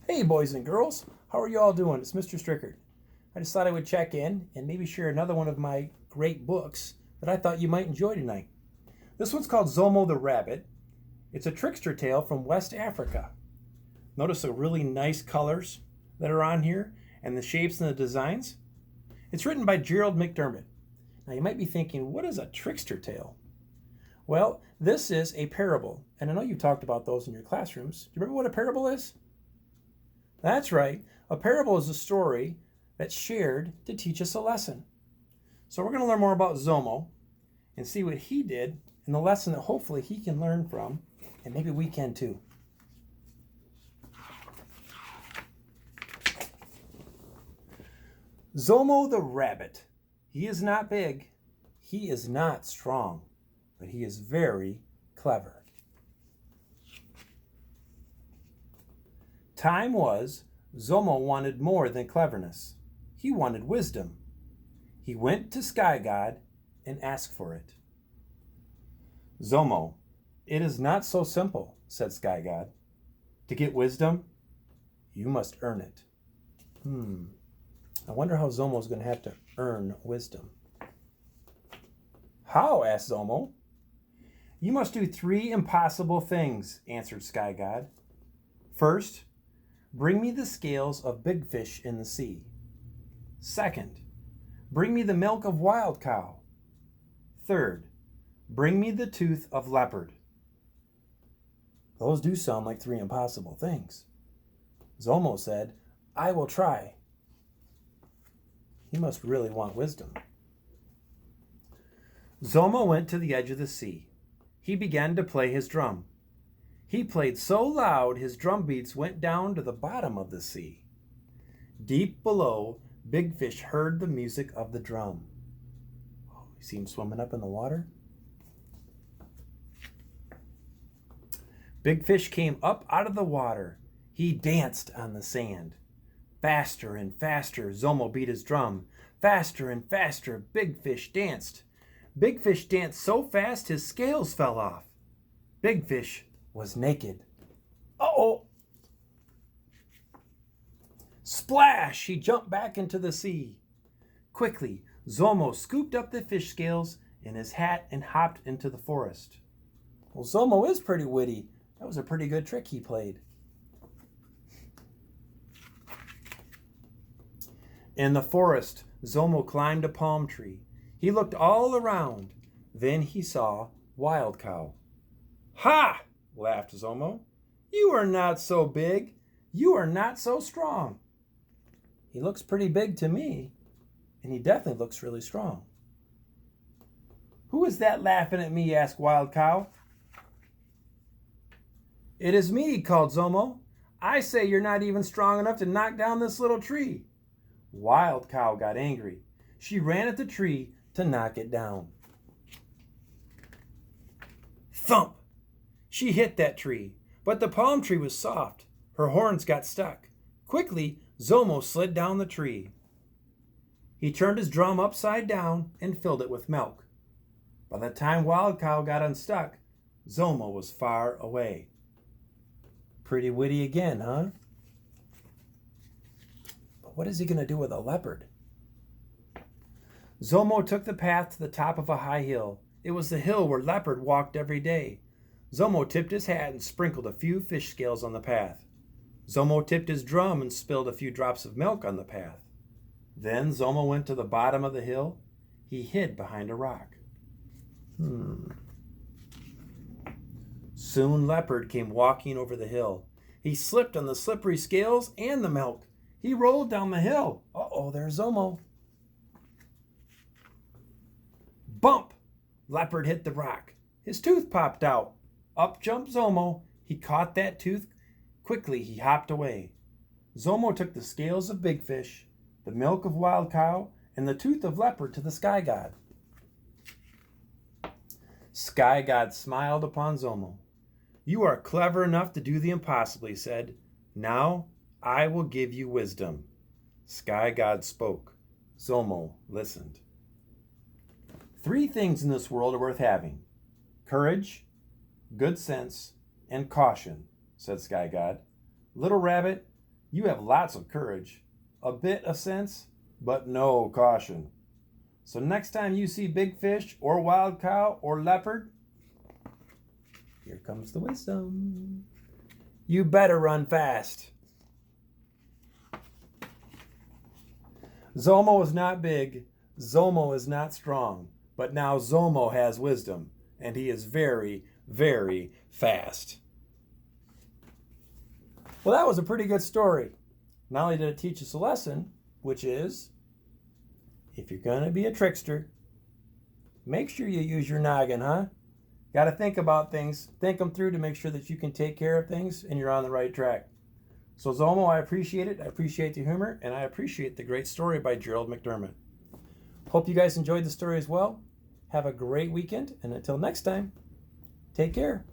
Hey boys and girls, how are you all doing? It's Mr. Strickert. I just thought I would check in and maybe share another one of my great books that I thought you might enjoy tonight. This one's called Zomo the Rabbit. It's a trickster tale from West Africa. Notice the really nice colors that are on here and the shapes and the designs. It's written by Gerald McDermott. Now you might be thinking, what is a trickster tale? Well, this is a parable, and I know you've talked about those in your classrooms. Do you remember what a parable is? That's right. A parable is a story that's shared to teach us a lesson. So we're going to learn more about Zomo and see what he did in the lesson that hopefully he can learn from, and maybe we can too. Zomo the rabbit. He is not big. He is not strong, but he is very clever. Time was, Zomo wanted more than cleverness. He wanted wisdom. He went to Sky God and asked for it. Zomo, it is not so simple, said Sky God. To get wisdom, you must earn it. I wonder how Zomo's going to have to earn wisdom. How? Asked Zomo. You must do 3 impossible things, answered Sky God. First, bring me the scales of big fish in the sea. Second, bring me the milk of wild cow. Third, bring me the tooth of leopard. Those do sound like 3 impossible things. Zomo said, I will try. He must really want wisdom. Zomo went to the edge of the sea. He began to play his drum. He played so loud his drum beats went down to the bottom of the sea. Deep below, Big Fish heard the music of the drum. Oh, you see him swimming up in the water? Big Fish came up out of the water. He danced on the sand. Faster and faster, Zomo beat his drum. Faster and faster, Big Fish danced. Big Fish danced so fast his scales fell off. Big Fish was naked. Uh-oh! Splash! He jumped back into the sea. Quickly, Zomo scooped up the fish scales in his hat and hopped into the forest. Well, Zomo is pretty witty. That was a pretty good trick he played. In the forest, Zomo climbed a palm tree. He looked all around. Then he saw Wild Cow. Ha! Laughed Zomo. You are not so big. You are not so strong. He looks pretty big to me, and he definitely looks really strong. Who is that laughing at me? Asked Wild Cow. It is me, called Zomo. I say you're not even strong enough to knock down this little tree. Wild Cow got angry. She ran at the tree to knock it down. Thump! She hit that tree, but the palm tree was soft. Her horns got stuck. Quickly, Zomo slid down the tree. He turned his drum upside down and filled it with milk. By the time Wild Cow got unstuck, Zomo was far away. Pretty witty again, huh? But what is he going to do with a leopard? Zomo took the path to the top of a high hill. It was the hill where Leopard walked every day. Zomo tipped his hat and sprinkled a few fish scales on the path. Zomo tipped his drum and spilled a few drops of milk on the path. Then Zomo went to the bottom of the hill. He hid behind a rock. Soon Leopard came walking over the hill. He slipped on the slippery scales and the milk. He rolled down the hill. Uh-oh, there's Zomo. Bump! Leopard hit the rock. His tooth popped out. Up jumped Zomo. He caught that tooth. Quickly, he hopped away. Zomo took the scales of Big Fish, the milk of Wild Cow, and the tooth of Leopard to the Sky God. Sky God smiled upon Zomo. You are clever enough to do the impossible, he said. Now I will give you wisdom. Sky God spoke. Zomo listened. 3 things in this world are worth having: courage, good sense, and caution, said Sky God. Little rabbit, You have lots of courage, a bit of sense, but no caution. So next time you see big fish or wild cow or leopard, here comes the wisdom. You better run fast. Zomo is not big, Zomo is not strong, but now Zomo has wisdom, and he is very, very fast. Well, that was a pretty good story. Not only did it teach us a lesson, which is, if you're going to be a trickster, make sure you use your noggin, huh? Got to think about things, think them through to make sure that you can take care of things and you're on the right track. So Zomo, I appreciate it. I appreciate the humor, and I appreciate the great story by Gerald McDermott. Hope you guys enjoyed the story as well. Have a great weekend, and until next time, take care.